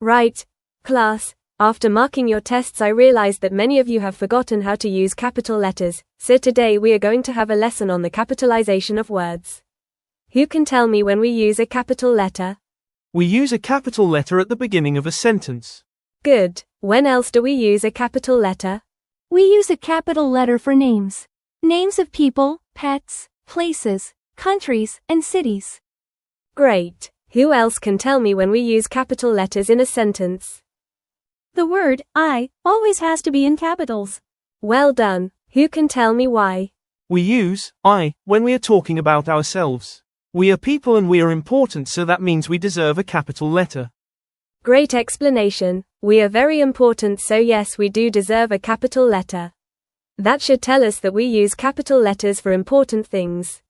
Right, class. After marking your tests, I realized that many of you have forgotten how to use capital letters, so today we are going to have a lesson on the capitalization of words. Who can tell me when we use a capital letter? We use a capital letter at the beginning of a sentence. Good. When else do we use a capital letter? We use a capital letter for names. Names of people, pets, places, countries, and cities. Great. Who else can tell me when we use capital letters in a sentence? The word I always has to be in capitals. Well done. Who can tell me why? We use I when we are talking about ourselves. We are people and we are important, so that means we deserve a capital letter. Great explanation. We are very important, so yes, we do deserve a capital letter. That should tell us that we use capital letters for important things.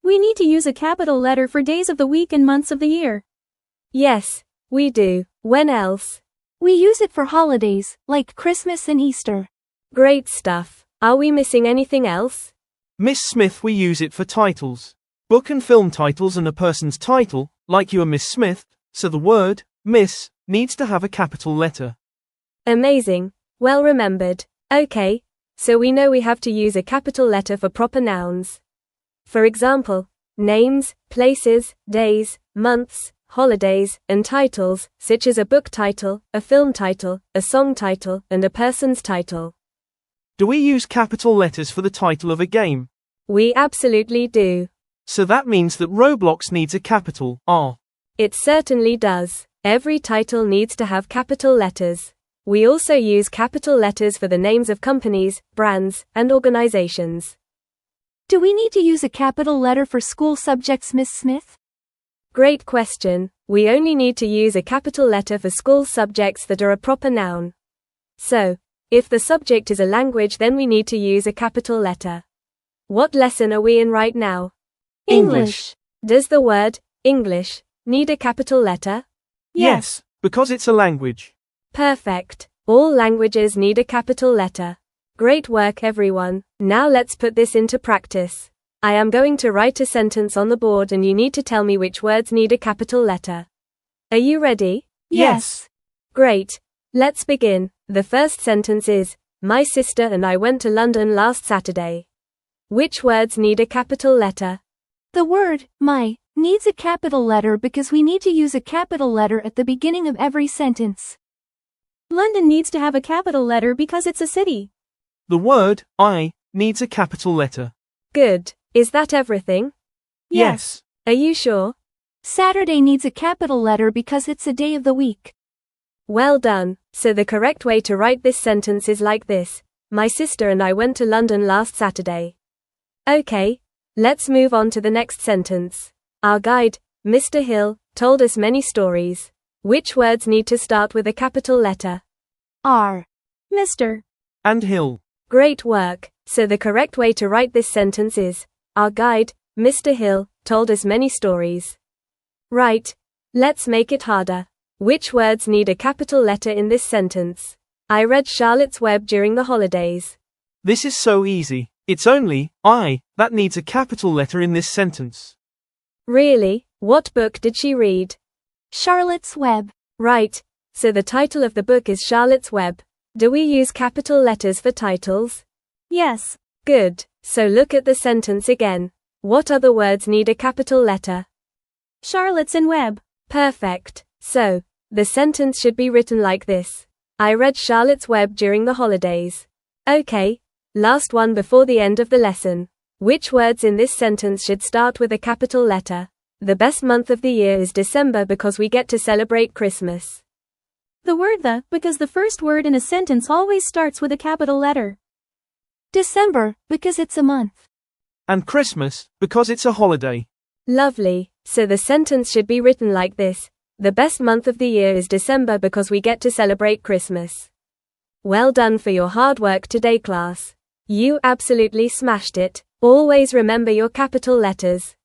We need to use a capital letter for days of the week and months of the year. Yes, we do. When else? We use it for holidays, like Christmas and Easter. Great stuff. Are we missing anything else? Miss Smith, we use it for titles. Book and film titles and a person's title, like you are Miss Smith, so the word, Miss, needs to have a capital letter. Amazing. Well remembered. Okay, so we know we have to use a capital letter for proper nouns. For example, names, places, days, months, holidays, and titles, such as a book title, a film title, a song title, and a person's title. Do we use capital letters for the title of a game? We absolutely do. So that means that Roblox needs a capital R. It certainly does. Every title needs to have capital letters. We also use capital letters for the names of companies, brands, and organizations. Do we need to use a capital letter for school subjects, Miss Smith? Great question. We only need to use a capital letter for school subjects that are a proper noun. So, if the subject is a language, then we need to use a capital letter. What lesson are we in right now? English. Does the word English need a capital letter? Yes, because it's a language. Perfect. All languages need a capital letter. Great work, everyone. Now let's put this into practice. I am going to write a sentence on the board and you need to tell me which words need a capital letter. Are you ready? Yes. Great. Let's begin. The first sentence is, my sister and I went to London last Saturday. Which words need a capital letter? The word, my, needs a capital letter because we need to use a capital letter at the beginning of every sentence. London needs to have a capital letter because it's a city. The word I needs a capital letter. Good. Is that everything? Yes. Are you sure? Saturday needs a capital letter because it's a day of the week. Well done. So the correct way to write this sentence is like this. My sister and I went to London last Saturday. Okay, let's move on to the next sentence. Our guide, Mr. Hill, told us many stories. Which words need to start with a capital letter? R. Mr. And Hill. Great work. So the correct way to write this sentence is, our guide, Mr. Hill, told us many stories. Right. Let's make it harder. Which words need a capital letter in this sentence? I read Charlotte's Web during the holidays. This is so easy. It's only I that needs a capital letter in this sentence. Really? What book did she read? Charlotte's Web. Right. So the title of the book is Charlotte's Web. Do we use capital letters for titles? Yes. Good. So look at the sentence again. What other words need a capital letter? Charlotte's and Web. Perfect. So, the sentence should be written like this. I read Charlotte's Web during the holidays. Okay. Last one before the end of the lesson. Which words in this sentence should start with a capital letter? The best month of the year is December because we get to celebrate Christmas. The word the, because the first word in a sentence always starts with a capital letter. December, because it's a month. And Christmas, because it's a holiday. Lovely. So the sentence should be written like this. The best month of the year is December because we get to celebrate Christmas. Well done for your hard work today, class. You absolutely smashed it. Always remember your capital letters.